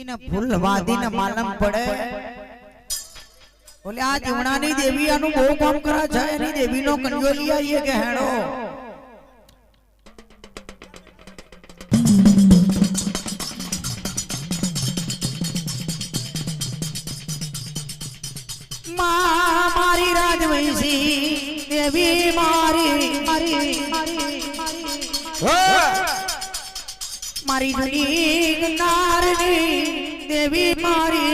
इन फूल वादी न मालूम पड़े बोले आ जीवणानी देवी आनु बहु काम करा छे एनी देवी नो कन्यो लिया ये कहेणो मां मारी राजवंशी देवी मारी मारी दुनी नारनी देवी मारी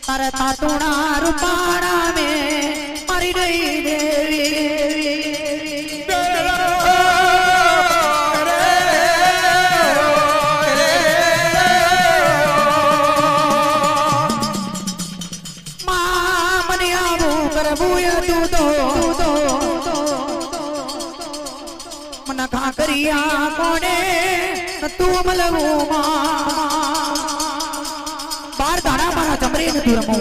तारा तातुणा रूपाणा में मरी गई देवी मां मने आवू करबूया तू तो मन खा करिया कोने तू मलवू बार दाड़ा मारा चमरे न तू रमो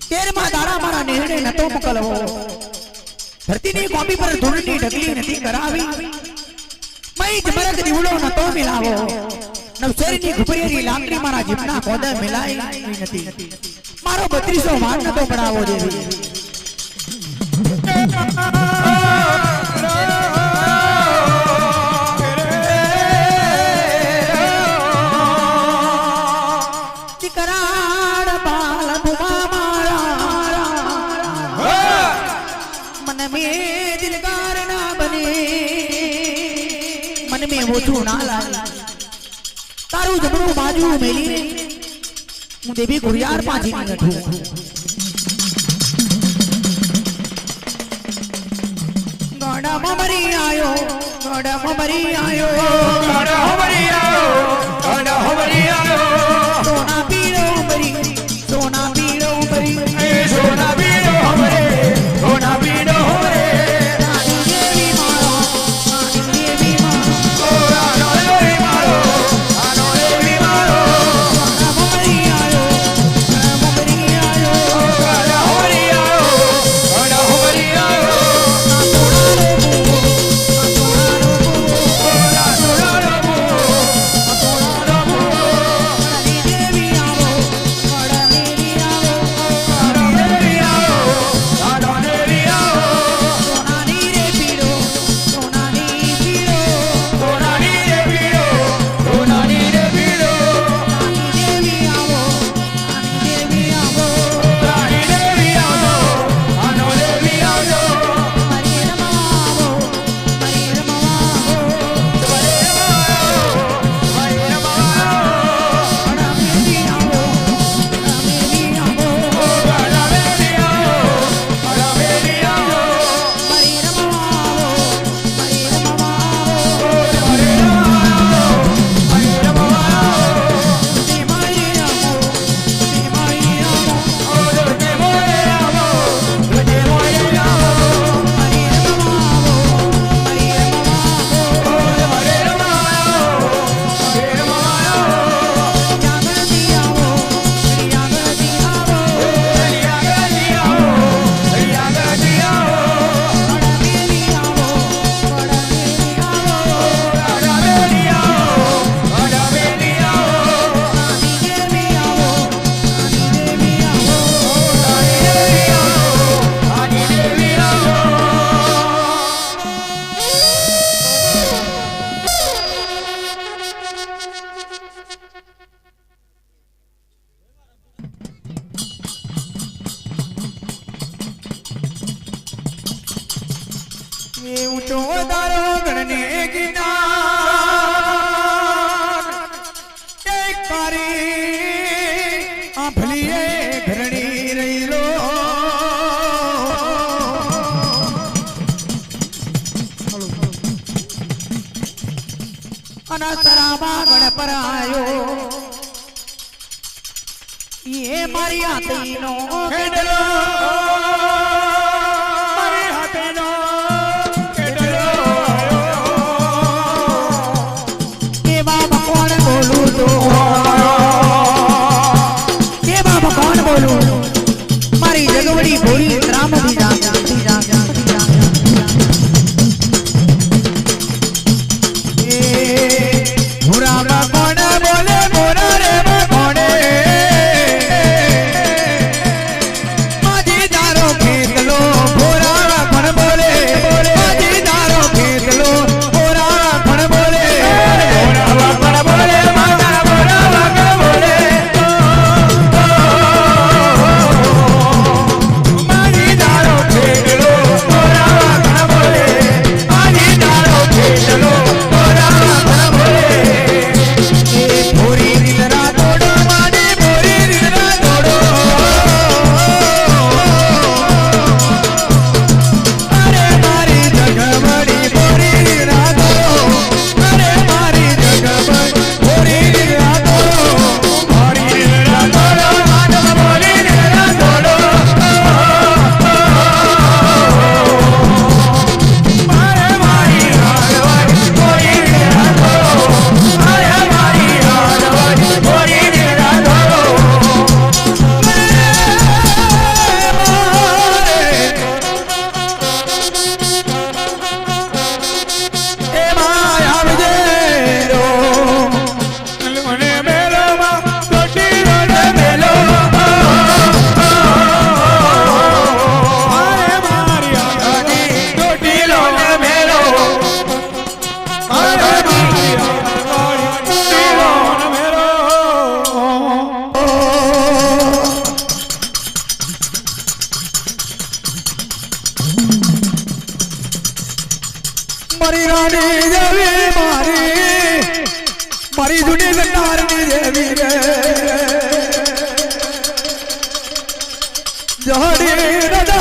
तेर मा दाड़ा मारा नेहड़े न तो मुकलवो धरती ने कॉपी पर धुरनी ढकली नती करावी मई जमरक दिवड़ो न तो मिलावो नवसरी घुपरेरी लाकड़ी मारा जिमना कोदे मिलाई नती मारो 3200 मान न तो बढ़ावो देवी कराड़ बाल भुमा मारा मन में दिलगार ना बने मन में वो छू ना लाई तारू जबड़ू बाजू मेली रे मु देवी गुरियार पाजी में नठू गोड़ा ममरी आयो गोड़ा ममरी आयो गोड़ा ममरी आयो गोड़ा ममरी आयो सोना पीरो मरी सोना पीरो मरी सोना पीरो हमरे सोना पीरो हमरे रानी देवी मारो रानी देवी मारो ओ रानी देवी मारो रानी देवी मारो सोना ममरी आयो ममरी आयो गोड़ा ममरी आयो गोड़ा ममरी आयो ये ऊंचो दारो गणने किनार एक पारी आंभलिए घरणी रही लो अनसरामा गणपर आयो ये मारी आती नो खेडलो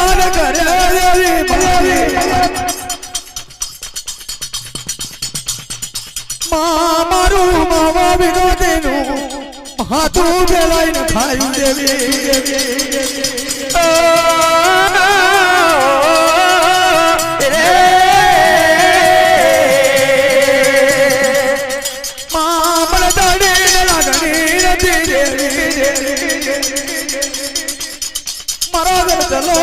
દાન કરે દેવી મારી મારું માવા વિનો તેનું હાથું ફેલાઈને ખાઈ દેવી ચલો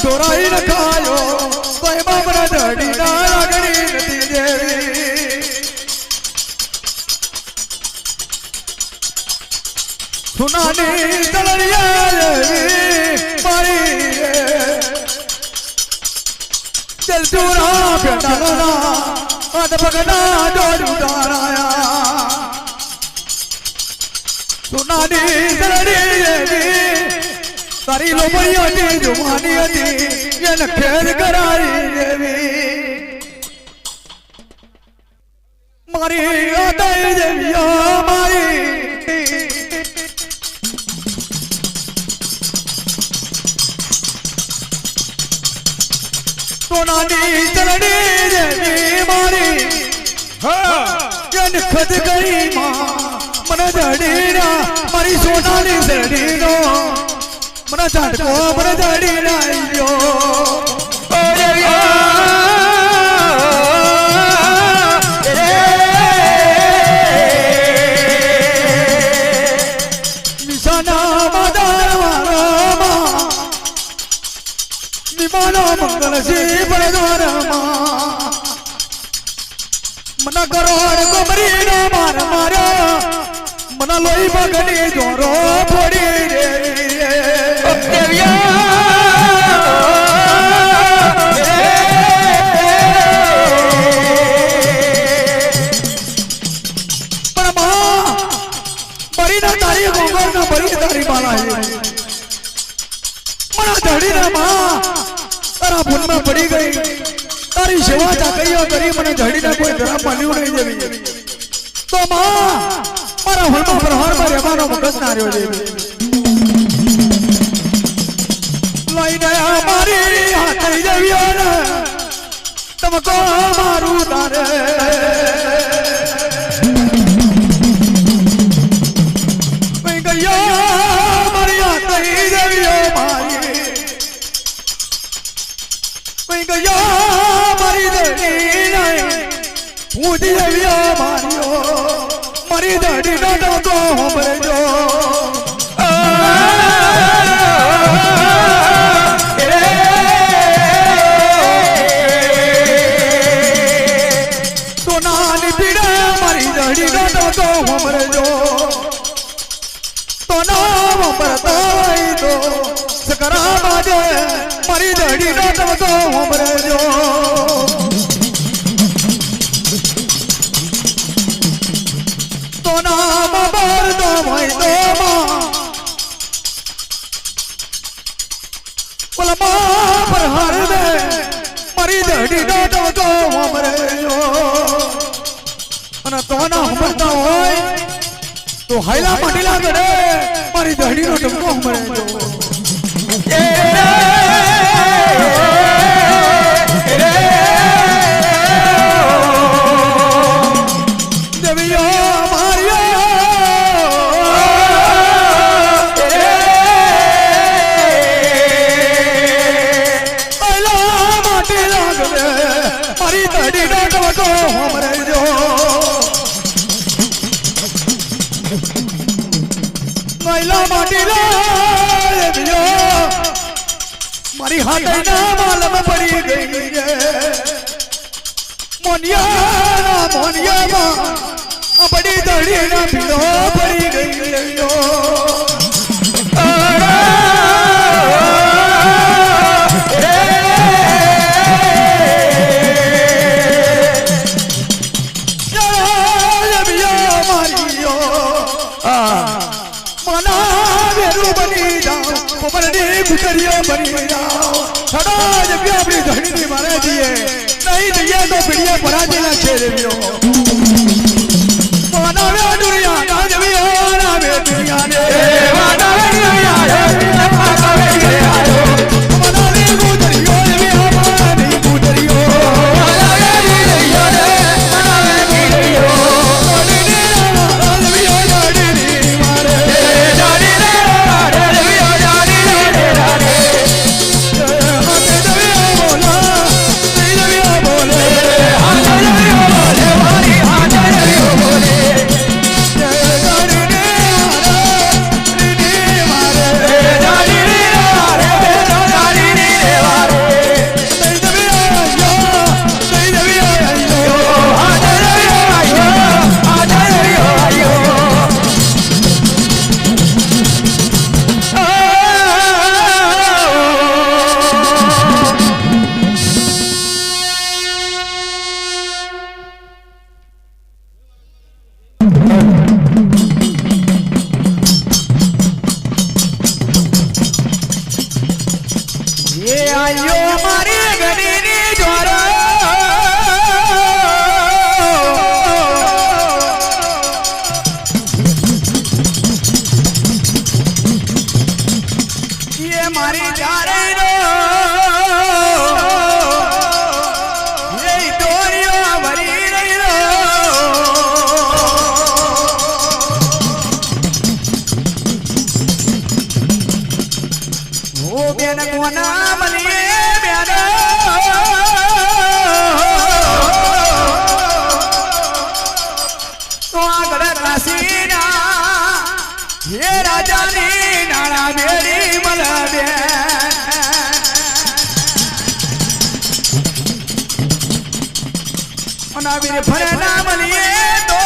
દોરાઈ નખાયો કોઈ બાબરા ધડી ના લાગણી નથી દેવી સુનાની તલરિયા મારી દિલ ચૂરા પેટાલા અધ ભગના ડોર ઉતારાયા સુનાની તલરિયા તારી લોમડીઓ હતી જુવાની હતી એને ખેર કરારી દેવી મારી આદાઈ દેવીઓ મારી સોનાની ચરણી દેવી મારી એને ખદ કરી મને ધડીના મારી સોનાની ચરણીનો મને ઝાટકો મને ધડી નાખ્યો નિશાના માદાર વાળામાં નિમાનો મંગલ સી પરદ્વારમાં મને કરોડ કમરીનો માર માર્યો મને લોહી પગની જોરો ફોડી રે તારી ગોગર ના બરી તારી બાલા મને ધડી ના માં તારા ભૂલમાં પડી ગઈ તારી સેવા ચાકરીઓ કરી મને ધડી ના કોઈ ધરા પાલ્યું નહીં દેવી તો માં મારા ભૂલમાં પ્રહારમાં રહેવાનો મગજ ના રહ્યો દેવી લઈને મારી હાથ દેવીઓ ને તમકો મારું તારે મારી દેવીઓ મારી દડી નો ડોકો હોમરેજો સોનાની પીડે મારી દડી નો ડોકો હોમરેજો તો નામ પરતાઈ દો સકરા બાજે મારી દડી નો ડોકો હોમરેજો નામ બરદો ભાઈ દો માં પર હર દે મારી દડી નો ડોકો હોમરેજો અને તો ના હોમરતા હોય તો હાઈલા માટીલા ગડે મારી દડી નો ડોકો હોમરેજો મારી હાથ ના માલમ પડી ગઈ છે મોનિયામાં બડી દડી ના પીડો પડી ગઈ બની જાઓ કોમલની ગુજરીઓ બની જાઓ સદા જગ્યા આપણી ધણીની મારે દઈએ નહીં દઈએ તો પીડીએ પરાજેલા છે દેવીઓ વાનાવે દુનિયા ના દેવીઓ વાનાવે દુનિયા ને વાનાવે દુનિયા હે પાકાવે ગયા વાનાવે આયો મારી ગડીની જોરો એ મારી જારે રો એ દોરિયો ભરી રહી રો ઓ બેન કોના બની બેન તો આગળ કાશીના હે રાજાની નાણા બેરી મળે અનાવીર ફરે ના મળીએ તો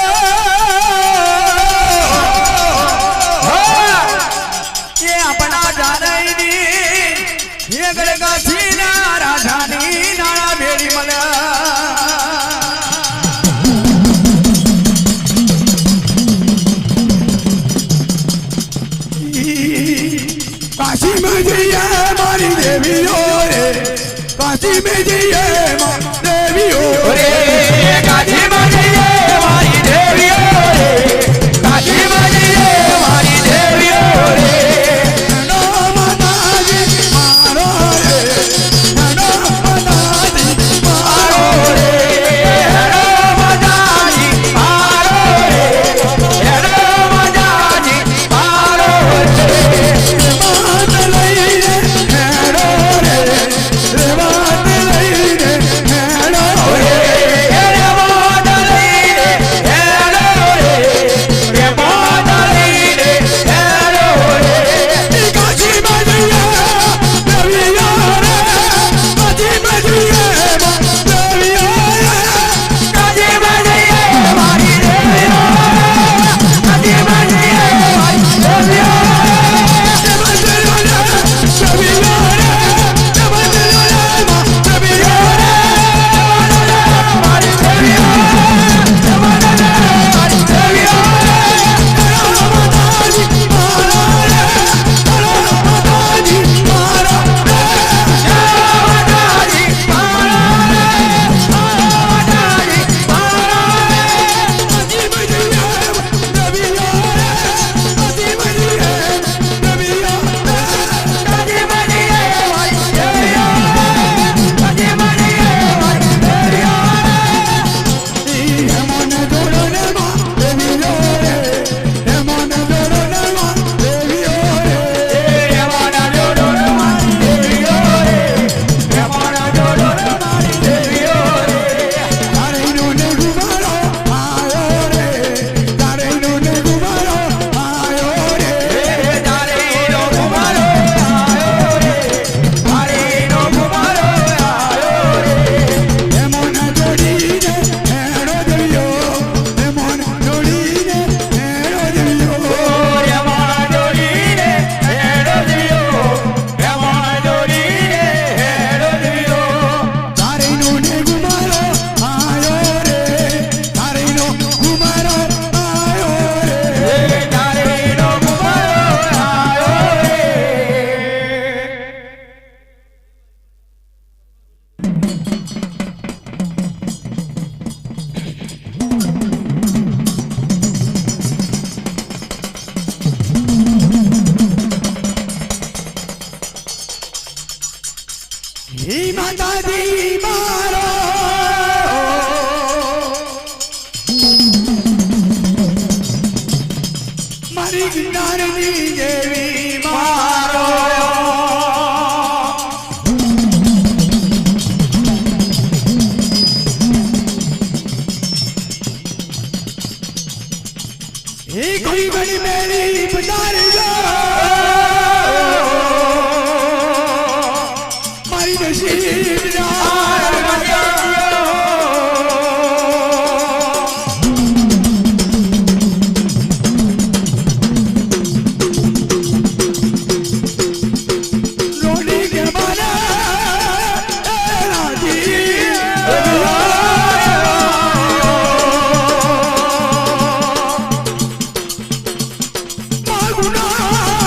એ આપણા જાનઈની એ ગળગાસીના રાજાની નાણા બેરી મળે काशी में जइए मारी देवियो रे काशी में जइए देवियो रे काशी में जइए मारी देवियो रे काशी में जइए मारी देवियो रे नो मनाजी मारो रे नो मनाजी मारो रे नो मनाजी मारो रे नो मनाजी मारो रे માતાજી મારો મારી જ્ઞાનની દેવી મારો એ કોઈ ઘણી મેરી પધારી ગુના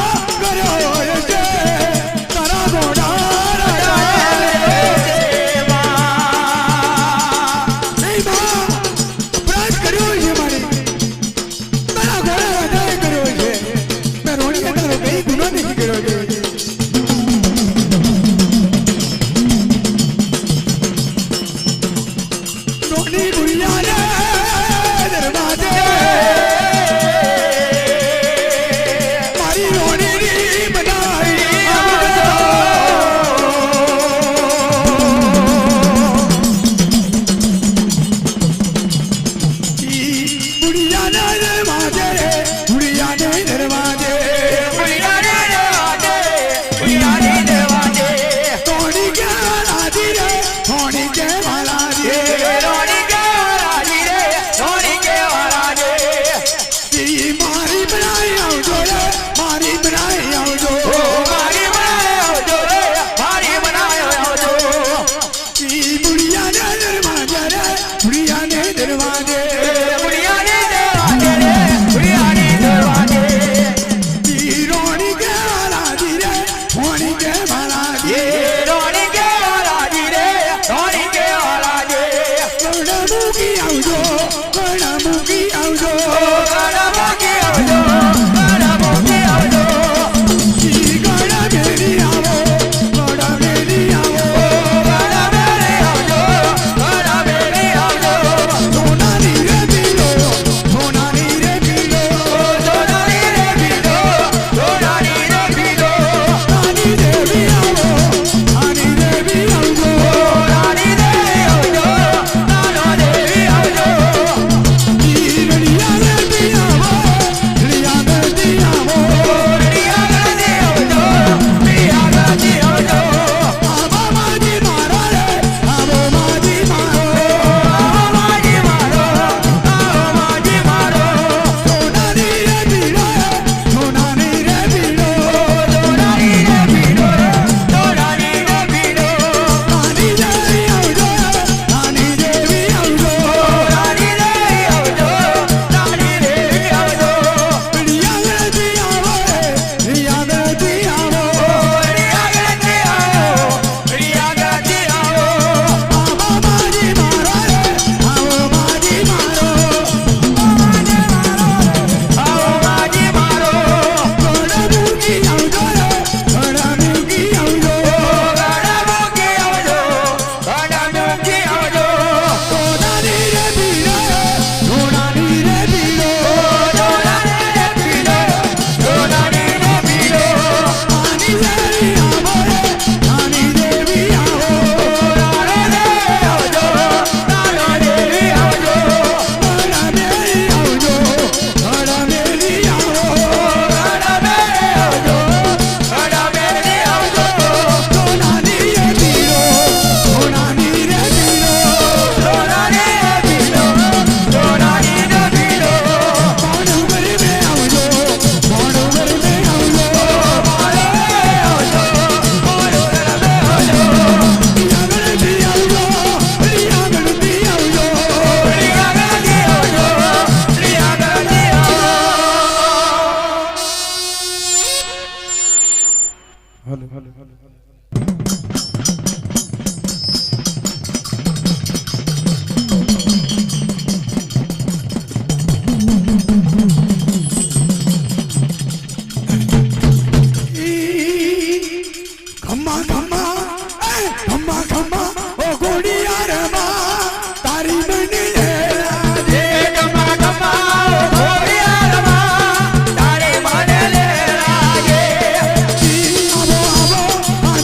આવો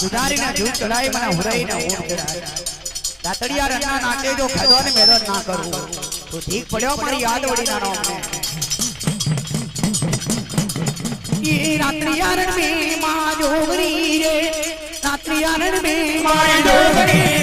દુધારીના જૂઠ ચડાઈ મને હુરાઈને ઊંટ ચડાય રાતડિયા રન્ના નાકે જો ખેદો ને મેદો ના કરું તો ઠીક પડ્યો મારી યાદ વળી નાનો અમને ये रात्रियारण में माँ जोगरी रे रात्रियारण में माँ जोगरी